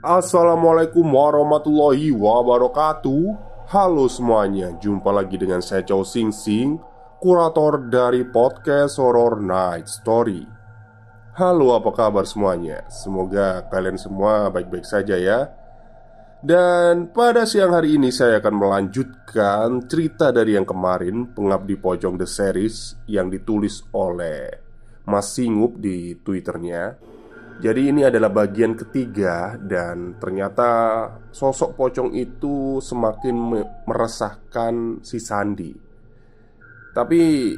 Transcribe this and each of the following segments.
Assalamualaikum warahmatullahi wabarakatuh. Halo semuanya, jumpa lagi dengan saya Chow Sing Sing, kurator dari podcast Horror Night Story. Halo, apa kabar semuanya? Semoga kalian semua baik-baik saja ya. Dan pada siang hari ini saya akan melanjutkan cerita dari yang kemarin, Pengabdi Pojok The Series, yang ditulis oleh Mas Singup di Twitternya. Jadi ini adalah bagian ketiga, dan ternyata sosok pocong itu semakin meresahkan si Sandi. Tapi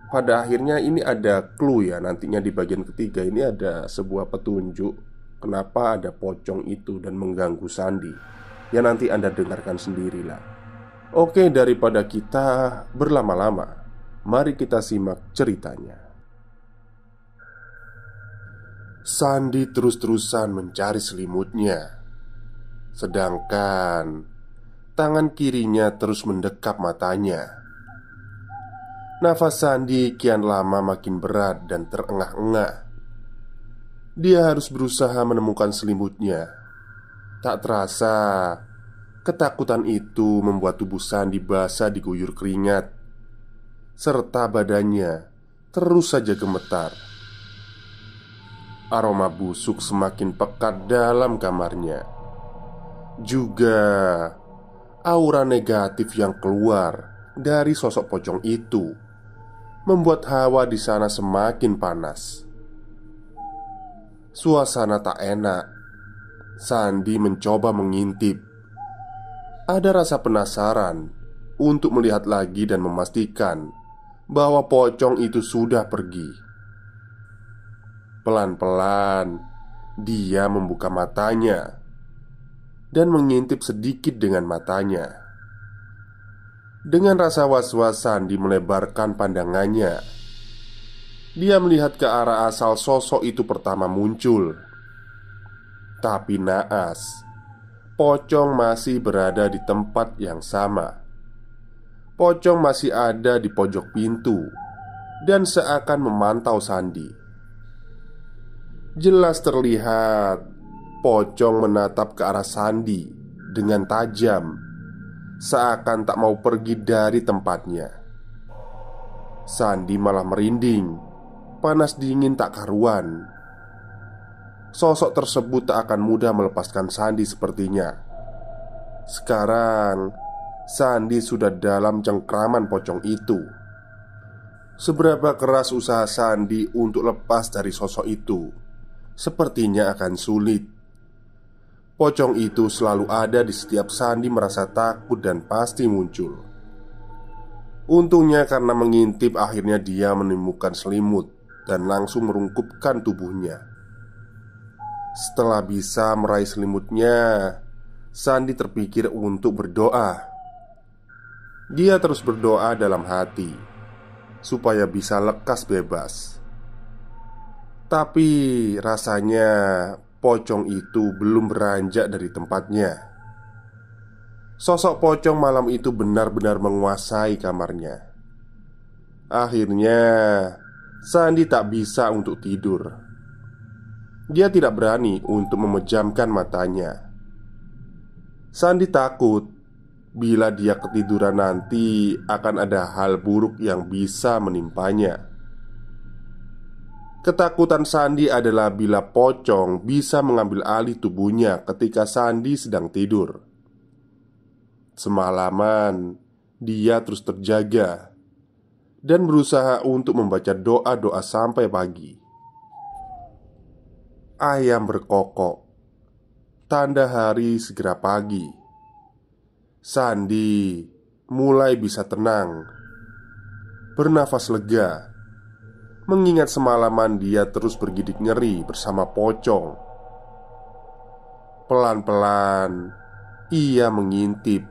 pada akhirnya ini ada clue ya, nantinya di bagian ketiga ini ada sebuah petunjuk kenapa ada pocong itu dan mengganggu Sandi. Ya nanti Anda dengarkan sendirilah. Oke, daripada kita berlama-lama, mari kita simak ceritanya. Sandi terus-terusan mencari selimutnya, sedangkan tangan kirinya terus mendekap matanya. Nafas Sandi kian lama makin berat dan terengah-engah. Dia harus berusaha menemukan selimutnya. Tak terasa, ketakutan itu membuat tubuh Sandi basah diguyur keringat, serta badannya terus saja gemetar. Aroma busuk semakin pekat dalam kamarnya. Juga aura negatif yang keluar dari sosok pocong itu membuat hawa di sana semakin panas. Suasana tak enak. Sandi mencoba mengintip. Ada rasa penasaran untuk melihat lagi dan memastikan bahwa pocong itu sudah pergi. Pelan-pelan dia membuka matanya dan mengintip sedikit dengan matanya. Dengan rasa was-was, Sandi melebarkan pandangannya. Dia melihat ke arah asal sosok itu pertama muncul. Tapi naas, pocong masih berada di tempat yang sama. Pocong masih ada di pojok pintu dan seakan memantau Sandi. Jelas terlihat pocong menatap ke arah Sandi dengan tajam, seakan tak mau pergi dari tempatnya. Sandi malah merinding, panas dingin tak karuan. Sosok tersebut tak akan mudah melepaskan Sandi sepertinya. Sekarang Sandi sudah dalam cengkraman pocong itu. Seberapa keras usaha Sandi untuk lepas dari sosok itu, sepertinya akan sulit. Pocong itu selalu ada di setiap Sandi merasa takut dan pasti muncul. Untungnya karena mengintip, akhirnya dia menemukan selimut dan langsung merungkupkan tubuhnya. Setelah bisa meraih selimutnya, Sandi terpikir untuk berdoa. Dia terus berdoa dalam hati supaya bisa lekas bebas. Tapi rasanya pocong itu belum beranjak dari tempatnya. Sosok pocong malam itu benar-benar menguasai kamarnya. Akhirnya Sandi tak bisa untuk tidur. Dia tidak berani untuk memejamkan matanya. Sandi takut bila dia ketiduran nanti akan ada hal buruk yang bisa menimpanya. Ketakutan Sandi adalah bila pocong bisa mengambil alih tubuhnya ketika Sandi sedang tidur. Semalaman dia terus terjaga dan berusaha untuk membaca doa-doa sampai pagi. Ayam berkokok, tanda hari segera pagi. Sandi mulai bisa tenang, bernafas lega, mengingat semalaman dia terus bergidik ngeri bersama pocong. Pelan-pelan ia mengintip,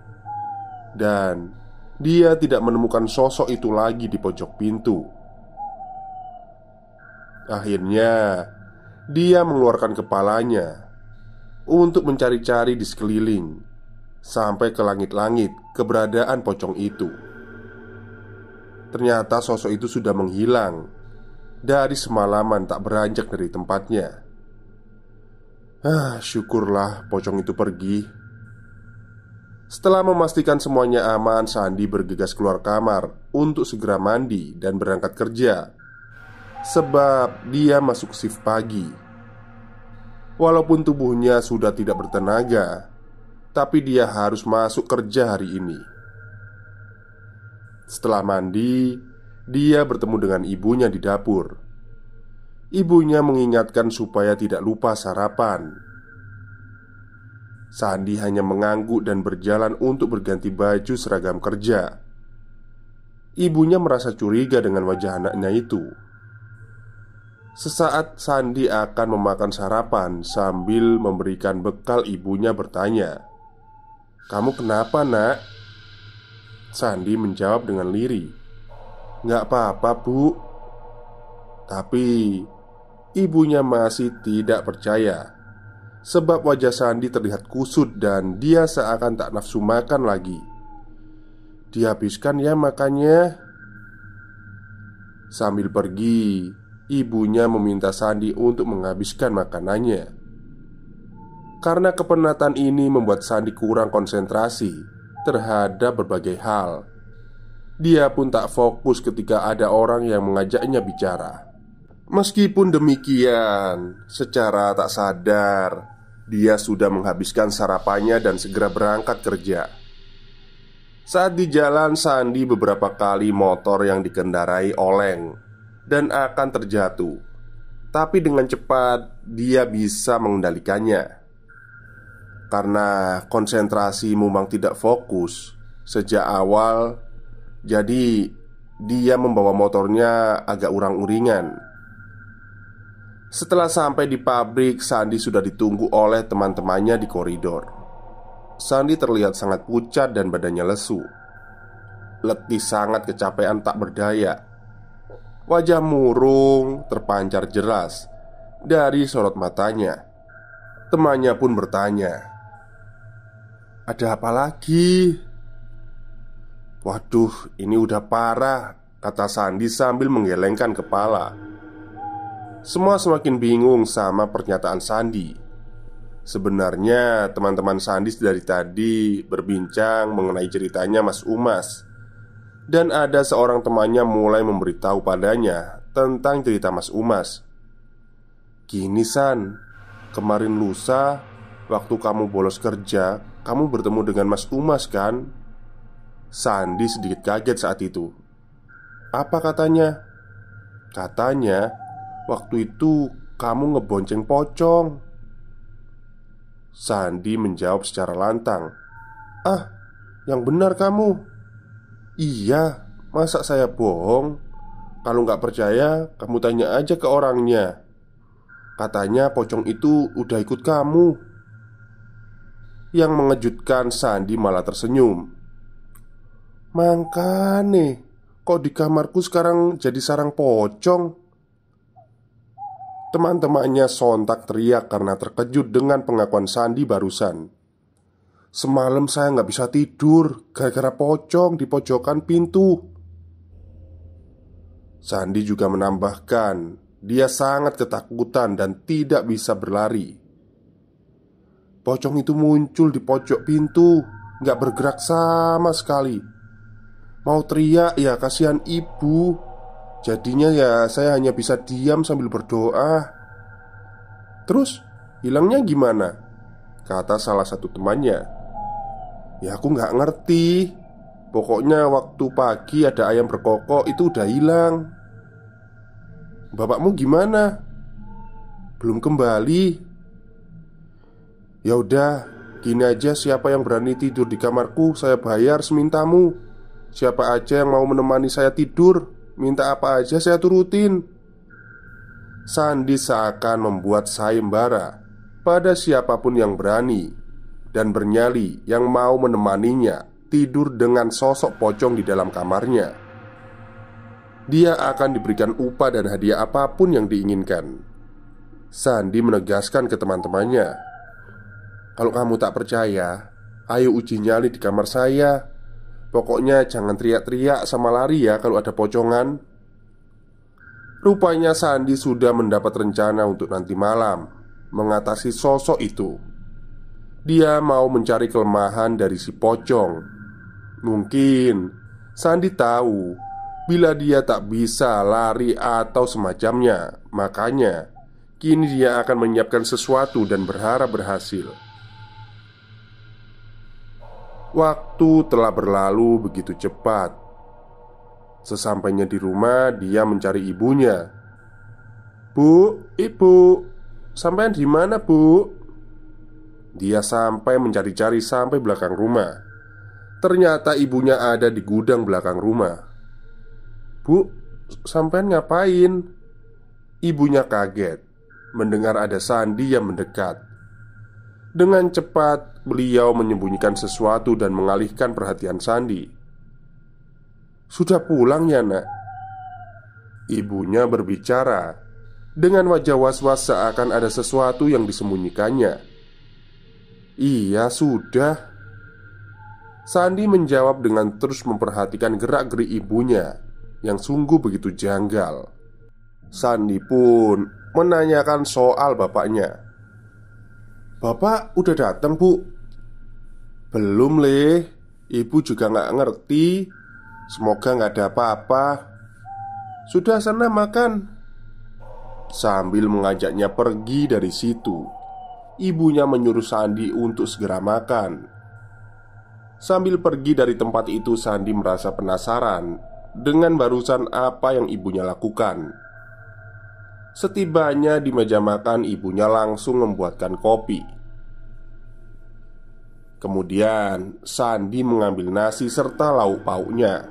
dan dia tidak menemukan sosok itu lagi di pojok pintu. Akhirnya dia mengeluarkan kepalanya untuk mencari-cari di sekeliling, sampai ke langit-langit keberadaan pocong itu. Ternyata sosok itu sudah menghilang dari semalaman tak beranjak dari tempatnya. Syukurlah pocong itu pergi. Setelah memastikan semuanya aman, Sandi bergegas keluar kamar untuk segera mandi dan berangkat kerja. Sebab dia masuk shift pagi. Walaupun tubuhnya sudah tidak bertenaga, tapi dia harus masuk kerja hari ini. Setelah mandi, dia bertemu dengan ibunya di dapur. Ibunya mengingatkan supaya tidak lupa sarapan. Sandi hanya mengangguk dan berjalan untuk berganti baju seragam kerja. Ibunya merasa curiga dengan wajah anaknya itu. Sesaat Sandi akan memakan sarapan sambil memberikan bekal, ibunya bertanya, "Kamu kenapa, Nak?" Sandi menjawab dengan lirih, "Nggak apa-apa, Bu." Tapi ibunya masih tidak percaya. Sebab wajah Sandi terlihat kusut dan dia seakan tak nafsu makan lagi. "Dihabiskan ya makannya." Sambil pergi, ibunya meminta Sandi untuk menghabiskan makanannya. Karena kepenatan ini membuat Sandi kurang konsentrasi terhadap berbagai hal. Dia pun tak fokus ketika ada orang yang mengajaknya bicara. Meskipun demikian, secara tak sadar dia sudah menghabiskan sarapannya dan segera berangkat kerja. Saat di jalan, Sandi beberapa kali motor yang dikendarai oleng dan akan terjatuh. Tapi dengan cepat dia bisa mengendalikannya. Karena konsentrasi memang tidak fokus sejak awal, jadi dia membawa motornya agak urang-uringan. Setelah sampai di pabrik, Sandi sudah ditunggu oleh teman-temannya di koridor. Sandi terlihat sangat pucat dan badannya lesu. Letih sangat, kecapean tak berdaya. Wajah murung terpancar jelas dari sorot matanya. Temannya pun bertanya, "Ada apa lagi?" "Waduh, ini udah parah," kata Sandi sambil menggelengkan kepala. Semua semakin bingung sama pernyataan Sandi. Sebenarnya teman-teman Sandi dari tadi berbincang mengenai ceritanya Mas Umas. Dan ada seorang temannya mulai memberitahu padanya tentang cerita Mas Umas. "Gini San, kemarin lusa waktu kamu bolos kerja, kamu bertemu dengan Mas Umas kan?" Sandi sedikit kaget saat itu. "Apa katanya?" "Katanya waktu itu kamu ngebonceng pocong." Sandi menjawab secara lantang, "Ah, yang benar kamu." "Iya, masa saya bohong? Kalau nggak percaya, kamu tanya aja ke orangnya. Katanya pocong itu udah ikut kamu." Yang mengejutkan, Sandi malah tersenyum. "Makane, kok di kamarku sekarang jadi sarang pocong?" Teman-temannya sontak teriak karena terkejut dengan pengakuan Sandi barusan. "Semalam saya nggak bisa tidur gara-gara pocong di pojokan pintu." Sandi juga menambahkan, dia sangat ketakutan dan tidak bisa berlari. "Pocong itu muncul di pojok pintu, nggak bergerak sama sekali. Mau teriak ya kasihan ibu. Jadinya ya saya hanya bisa diam sambil berdoa." "Terus hilangnya gimana?" kata salah satu temannya. "Ya aku nggak ngerti. Pokoknya waktu pagi ada ayam berkokok itu udah hilang." "Bapakmu gimana?" "Belum kembali." "Ya udah, gini aja, siapa yang berani tidur di kamarku saya bayar semintamu. Siapa aja yang mau menemani saya tidur, minta apa aja saya turutin." Sandi seakan membuat sayembara pada siapapun yang berani dan bernyali yang mau menemaninya tidur dengan sosok pocong di dalam kamarnya. Dia akan diberikan upah dan hadiah apapun yang diinginkan. Sandi menegaskan ke teman-temannya, "Kalau kamu tak percaya, ayo uji nyali di kamar saya. Pokoknya jangan teriak-teriak sama lari ya kalau ada pocongan." Rupanya Sandi sudah mendapat rencana untuk nanti malam. mengatasi sosok itu. Dia mau mencari kelemahan dari si pocong. Mungkin Sandi tahu bila dia tak bisa lari atau semacamnya. Makanya kini dia akan menyiapkan sesuatu dan berharap berhasil. Waktu telah berlalu begitu cepat. Sesampainya di rumah, dia mencari ibunya. "Bu, ibu, sampean di mana, Bu?" Dia sampai mencari-cari sampai belakang rumah. Ternyata ibunya ada di gudang belakang rumah. "Bu, sampean ngapain?" Ibunya kaget mendengar ada Sandi yang mendekat. Dengan cepat beliau menyembunyikan sesuatu dan mengalihkan perhatian Sandi. "Sudah pulang ya, Nak?" Ibunya berbicara dengan wajah was-was seakan ada sesuatu yang disembunyikannya. "Iya, sudah." Sandi menjawab dengan terus memperhatikan gerak-gerik ibunya yang sungguh begitu janggal. Sandi pun menanyakan soal bapaknya. "Bapak udah datang, Bu?" "Belum, Le. Ibu juga nggak ngerti. Semoga nggak ada apa-apa. Sudah, sana makan." Sambil mengajaknya pergi dari situ, ibunya menyuruh Sandi untuk segera makan. Sambil pergi dari tempat itu, Sandi merasa penasaran dengan barusan apa yang ibunya lakukan. Setibanya di meja makan, ibunya langsung membuatkan kopi. Kemudian Sandi mengambil nasi serta lauk pauknya.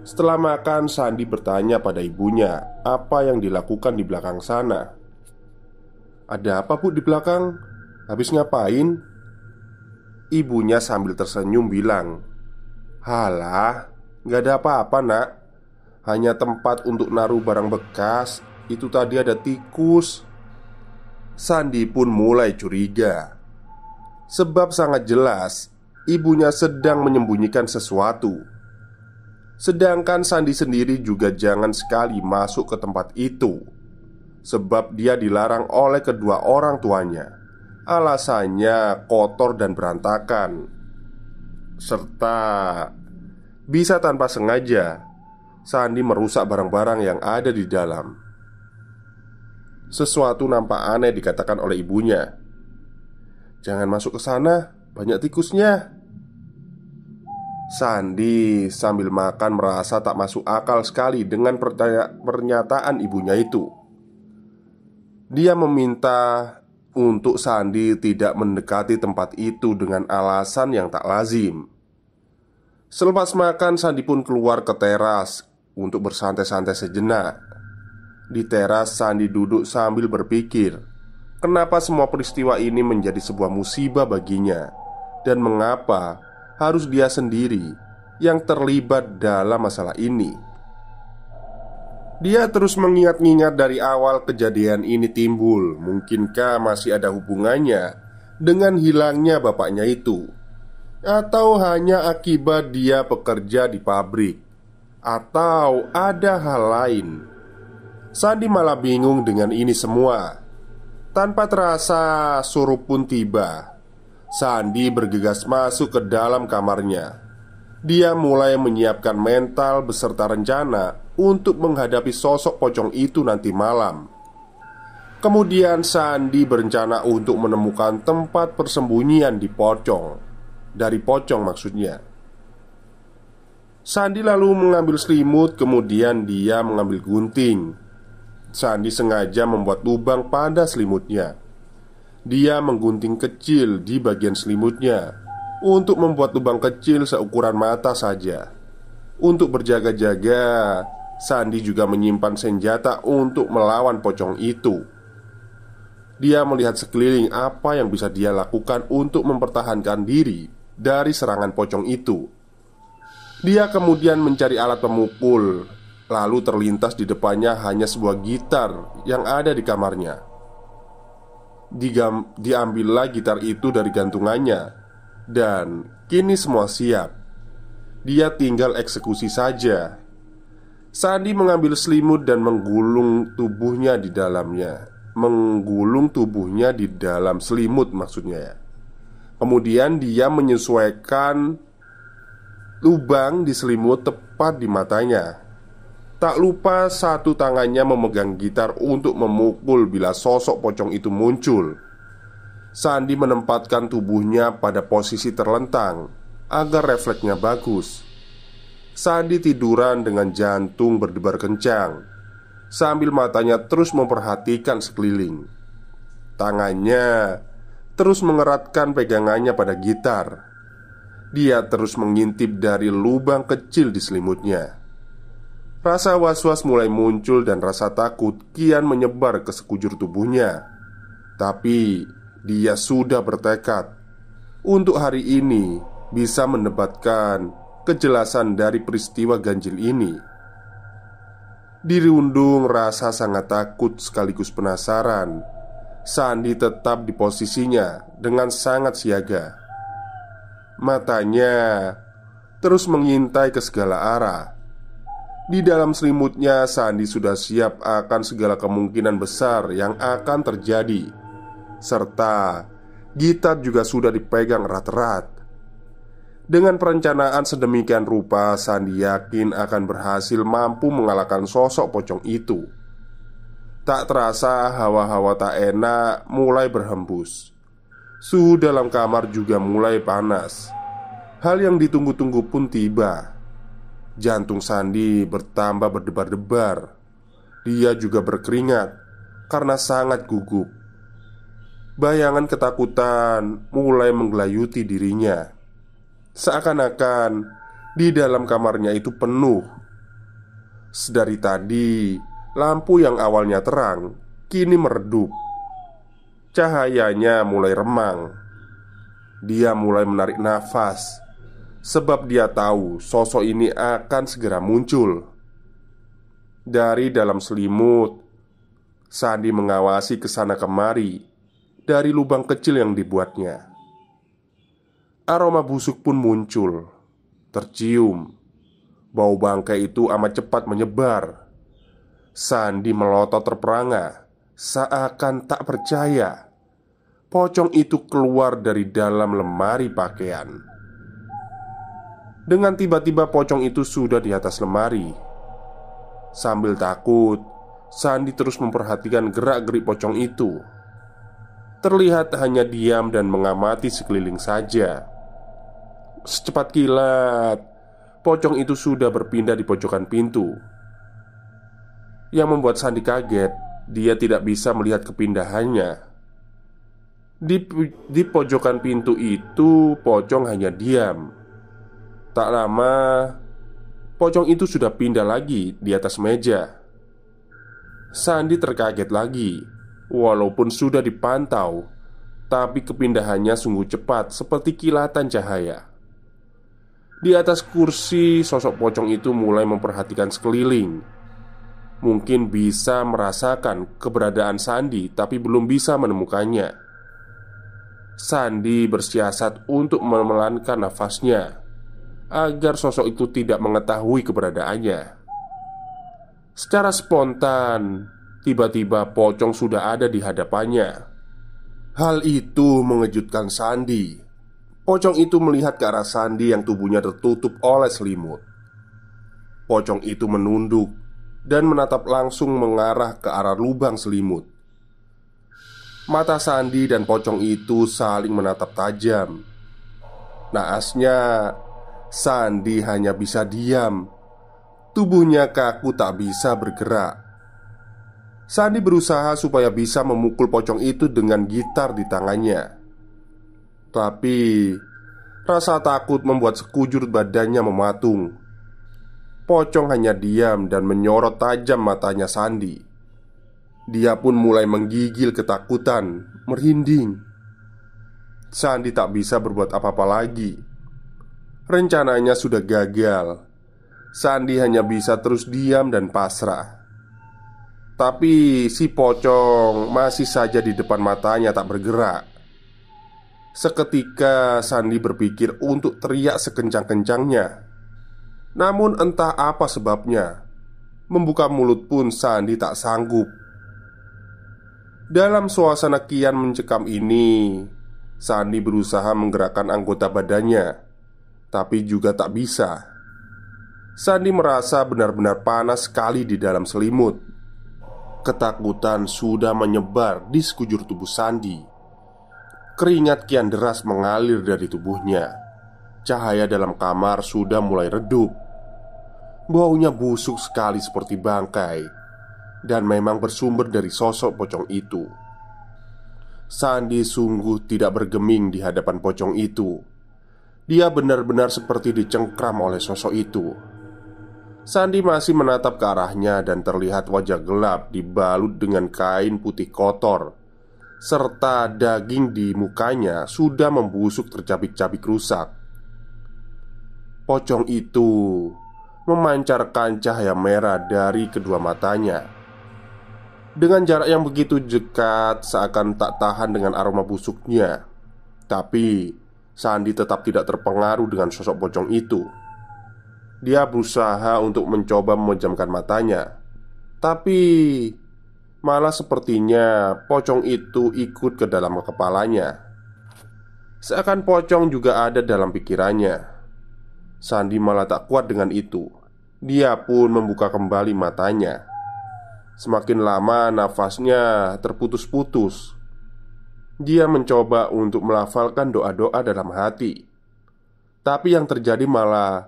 Setelah makan, Sandi bertanya pada ibunya apa yang dilakukan di belakang sana. "Ada apa, Bu, di belakang? Habis ngapain?" Ibunya sambil tersenyum bilang, "Halah, gak ada apa-apa, Nak. Hanya tempat untuk naruh barang bekas. Itu tadi ada tikus." Sandi pun mulai curiga, sebab sangat jelas ibunya sedang menyembunyikan sesuatu. Sedangkan Sandi sendiri juga jangan sekali masuk ke tempat itu, sebab dia dilarang oleh kedua orang tuanya. Alasannya kotor dan berantakan, serta bisa tanpa sengaja Sandi merusak barang-barang yang ada di dalam. Sesuatu nampak aneh dikatakan oleh ibunya. "Jangan masuk ke sana, banyak tikusnya." Sandi sambil makan merasa tak masuk akal sekali dengan pernyataan ibunya itu. Dia meminta untuk Sandi tidak mendekati tempat itu dengan alasan yang tak lazim. Selepas makan, Sandi pun keluar ke teras untuk bersantai-santai sejenak. Di teras, Sandi duduk sambil berpikir, kenapa semua peristiwa ini menjadi sebuah musibah baginya, dan mengapa harus dia sendiri yang terlibat dalam masalah ini. Dia terus mengingat-ingat dari awal kejadian ini timbul. Mungkinkah masih ada hubungannya dengan hilangnya bapaknya itu? Atau hanya akibat dia bekerja di pabrik? Atau ada hal lain? Sandi malah bingung dengan ini semua. Tanpa terasa, surup pun tiba. Sandi bergegas masuk ke dalam kamarnya. Dia mulai menyiapkan mental beserta rencana untuk menghadapi sosok pocong itu nanti malam. Kemudian Sandi berencana untuk menemukan tempat persembunyian di pocong. Dari pocong maksudnya. Sandi lalu mengambil selimut, kemudian dia mengambil gunting. Sandi sengaja membuat lubang pada selimutnya. Dia menggunting kecil di bagian selimutnya untuk membuat lubang kecil seukuran mata saja. Untuk berjaga-jaga, Sandi juga menyimpan senjata untuk melawan pocong itu. Dia melihat sekeliling apa yang bisa dia lakukan untuk mempertahankan diri dari serangan pocong itu. Dia kemudian mencari alat pemukul. Lalu terlintas di depannya hanya sebuah gitar yang ada di kamarnya. Diambillah gitar itu dari gantungannya, dan kini semua siap. Dia tinggal eksekusi saja. Sandi mengambil selimut dan menggulung tubuhnya di dalamnya. menggulung tubuhnya di dalam selimut maksudnya ya. Kemudian dia menyesuaikan lubang di selimut tepat di matanya. Tak lupa satu tangannya memegang gitar untuk memukul bila sosok pocong itu muncul. Sandi menempatkan tubuhnya pada posisi terlentang agar refleksnya bagus. Sandi tiduran dengan jantung berdebar kencang, sambil matanya terus memperhatikan sekeliling. Tangannya terus mengeratkan pegangannya pada gitar. Dia terus mengintip dari lubang kecil di selimutnya. Rasa was-was mulai muncul dan rasa takut kian menyebar ke sekujur tubuhnya. Tapi dia sudah bertekad untuk hari ini bisa mendapatkan kejelasan dari peristiwa ganjil ini. Dirundung rasa sangat takut sekaligus penasaran, Sandi tetap di posisinya dengan sangat siaga. Matanya terus mengintai ke segala arah. Di dalam selimutnya, Sandi sudah siap akan segala kemungkinan besar yang akan terjadi, serta gitar juga sudah dipegang erat-erat. Dengan perencanaan sedemikian rupa, Sandi yakin akan berhasil mampu mengalahkan sosok pocong itu. Tak terasa hawa-hawa tak enak mulai berhembus. Suhu dalam kamar juga mulai panas. Hal yang ditunggu-tunggu pun tiba. Jantung Sandi bertambah berdebar-debar. Dia juga berkeringat karena sangat gugup. Bayangan ketakutan mulai menggelayuti dirinya. Seakan-akan di dalam kamarnya itu penuh. Sedari tadi, lampu yang awalnya terang kini meredup. Cahayanya mulai remang. Dia mulai menarik nafas, sebab dia tahu sosok ini akan segera muncul. Dari dalam selimut, Sandi mengawasi kesana kemari dari lubang kecil yang dibuatnya. Aroma busuk pun muncul, tercium. Bau bangkai itu amat cepat menyebar. Sandi melotot terperangah, seakan tak percaya pocong itu keluar dari dalam lemari pakaian. Dengan tiba-tiba pocong itu sudah di atas lemari. Sambil takut, Sandi terus memperhatikan gerak-gerik pocong itu. Terlihat hanya diam dan mengamati sekeliling saja. Secepat kilat, pocong itu sudah berpindah di pojokan pintu. Yang membuat Sandi kaget, dia tidak bisa melihat kepindahannya. Di pojokan pintu itu, pocong hanya diam. Tak lama, pocong itu sudah pindah lagi di atas meja. Sandi terkaget lagi. Walaupun sudah dipantau, tapi kepindahannya sungguh cepat seperti kilatan cahaya. Di atas kursi, sosok pocong itu mulai memperhatikan sekeliling. Mungkin bisa merasakan keberadaan Sandi, tapi belum bisa menemukannya. Sandi bersiasat untuk memelankan nafasnya agar sosok itu tidak mengetahui keberadaannya. Secara spontan, tiba-tiba pocong sudah ada di hadapannya. Hal itu mengejutkan Sandi. Pocong itu melihat ke arah Sandi yang tubuhnya tertutup oleh selimut. Pocong itu menunduk dan menatap langsung mengarah ke arah lubang selimut. Mata Sandi dan pocong itu saling menatap tajam. Naasnya, Sandi hanya bisa diam. Tubuhnya kaku tak bisa bergerak. Sandi berusaha supaya bisa memukul pocong itu dengan gitar di tangannya. Tapi rasa takut membuat sekujur badannya mematung. Pocong hanya diam dan menyorot tajam matanya Sandi. Dia pun mulai menggigil ketakutan, merinding. Sandi tak bisa berbuat apa-apa lagi. Rencananya sudah gagal. Sandi hanya bisa terus diam dan pasrah. Tapi si pocong masih saja di depan matanya tak bergerak. Seketika Sandi berpikir untuk teriak sekencang-kencangnya. Namun entah apa sebabnya, membuka mulut pun Sandi tak sanggup. Dalam suasana kian mencekam ini, Sandi berusaha menggerakkan anggota badannya, tapi juga tak bisa. Sandi merasa benar-benar panas sekali di dalam selimut. Ketakutan sudah menyebar di sekujur tubuh Sandi. Keringat kian deras mengalir dari tubuhnya. Cahaya dalam kamar sudah mulai redup. Baunya busuk sekali seperti bangkai, dan memang bersumber dari sosok pocong itu. Sandi sungguh tidak bergeming di hadapan pocong itu. Dia benar-benar seperti dicengkram oleh sosok itu. Sandi masih menatap ke arahnya dan terlihat wajah gelap dibalut dengan kain putih kotor, serta daging di mukanya sudah membusuk tercabik-cabik rusak. Pocong itu memancarkan cahaya merah dari kedua matanya. Dengan jarak yang begitu dekat, seakan tak tahan dengan aroma busuknya. Tapi Sandi tetap tidak terpengaruh dengan sosok pocong itu. Dia berusaha untuk mencoba memejamkan matanya, tapi malah sepertinya pocong itu ikut ke dalam kepalanya. Seakan pocong juga ada dalam pikirannya. Sandi malah tak kuat dengan itu. Dia pun membuka kembali matanya. Semakin lama nafasnya terputus-putus. Dia mencoba untuk melafalkan doa-doa dalam hati. Tapi yang terjadi malah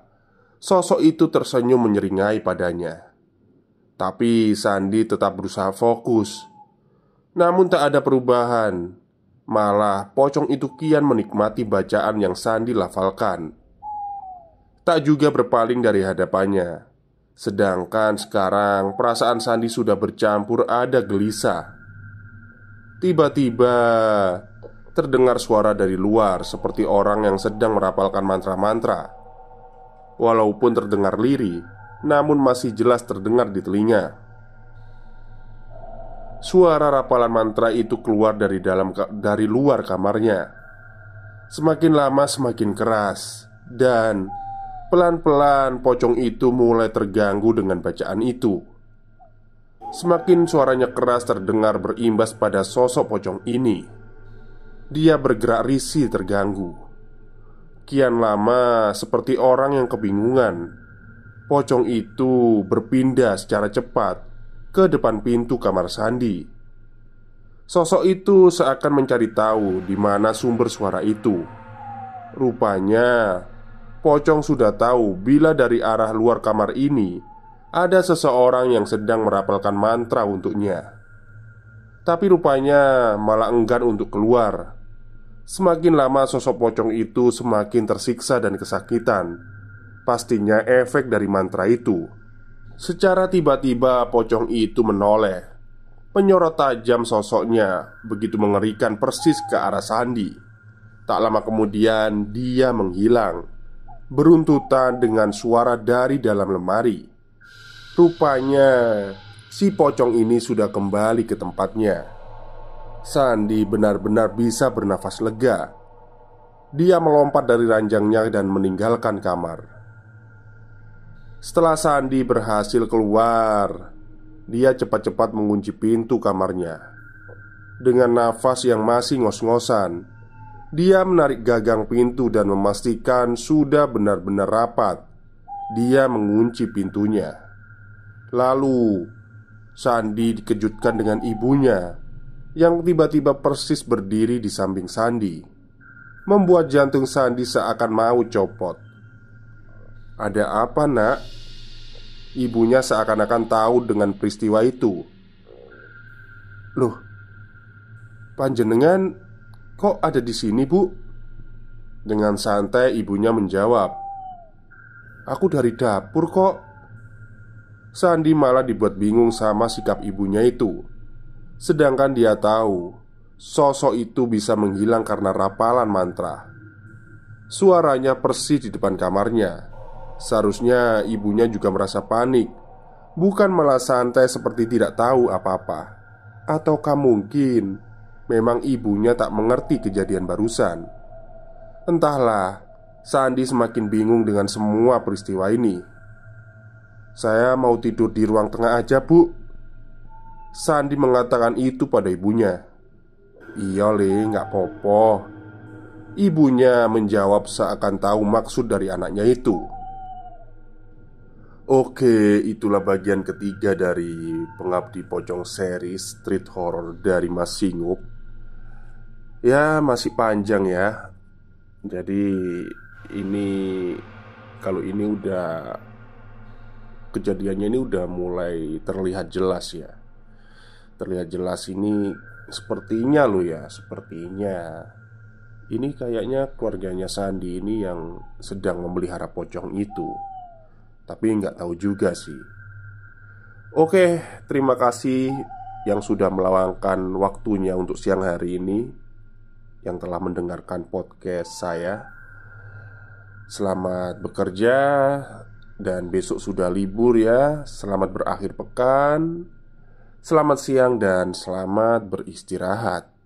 sosok itu tersenyum menyeringai padanya. Tapi Sandi tetap berusaha fokus. Namun tak ada perubahan. Malah pocong itu kian menikmati bacaan yang Sandi lafalkan. Tak juga berpaling dari hadapannya. Sedangkan sekarang perasaan Sandi sudah bercampur ada gelisah. Tiba-tiba terdengar suara dari luar seperti orang yang sedang merapalkan mantra-mantra. Walaupun terdengar lirih, namun masih jelas terdengar di telinga. Suara rapalan mantra itu keluar dari luar kamarnya. Semakin lama semakin keras, dan pelan-pelan pocong itu mulai terganggu dengan bacaan itu. Semakin suaranya keras terdengar berimbas pada sosok pocong ini. Dia bergerak risih terganggu. Kian lama seperti orang yang kebingungan. Pocong itu berpindah secara cepat ke depan pintu kamar Sandi. Sosok itu seakan mencari tahu di mana sumber suara itu. Rupanya pocong sudah tahu bila dari arah luar kamar ini ada seseorang yang sedang merapalkan mantra untuknya. Tapi rupanya malah enggan untuk keluar. Semakin lama sosok pocong itu semakin tersiksa dan kesakitan. Pastinya efek dari mantra itu. Secara tiba-tiba pocong itu menoleh. Penyorot tajam sosoknya begitu mengerikan persis ke arah Sandi. Tak lama kemudian dia menghilang, beruntutan dengan suara dari dalam lemari. Rupanya si pocong ini sudah kembali ke tempatnya. Sandi benar-benar bisa bernafas lega. Dia melompat dari ranjangnya dan meninggalkan kamar. Setelah Sandi berhasil keluar, dia cepat-cepat mengunci pintu kamarnya. Dengan nafas yang masih ngos-ngosan, dia menarik gagang pintu dan memastikan sudah benar-benar rapat. Dia mengunci pintunya. Lalu Sandi dikejutkan dengan ibunya yang tiba-tiba persis berdiri di samping Sandi, membuat jantung Sandi seakan mau copot. "Ada apa, Nak?" Ibunya seakan-akan tahu dengan peristiwa itu. "Loh, panjenengan kok ada di sini, Bu?" Dengan santai ibunya menjawab, "Aku dari dapur kok." Sandi malah dibuat bingung sama sikap ibunya itu. Sedangkan dia tahu sosok itu bisa menghilang karena rapalan mantra. Suaranya persis di depan kamarnya. Seharusnya ibunya juga merasa panik, bukan malah santai seperti tidak tahu apa-apa. Ataukah mungkin memang ibunya tak mengerti kejadian barusan? Entahlah, Sandi semakin bingung dengan semua peristiwa ini. "Saya mau tidur di ruang tengah aja, Bu." Sandi mengatakan itu pada ibunya. "Iya le, gak popo," ibunya menjawab seakan tahu maksud dari anaknya itu. Oke, itulah bagian ketiga dari Pengabdi Pocong series Street Horror dari Mas Singup. Ya, masih panjang ya. Jadi ini, kalau ini udah, kejadiannya ini udah mulai terlihat jelas ya. Terlihat jelas ini, sepertinya lo ya, sepertinya ini kayaknya keluarganya Sandi ini yang sedang memelihara pocong itu. Tapi nggak tahu juga sih. Oke, terima kasih yang sudah meluangkan waktunya untuk siang hari ini, yang telah mendengarkan podcast saya. Selamat bekerja, dan besok sudah libur ya. Selamat berakhir pekan. Selamat siang dan selamat beristirahat.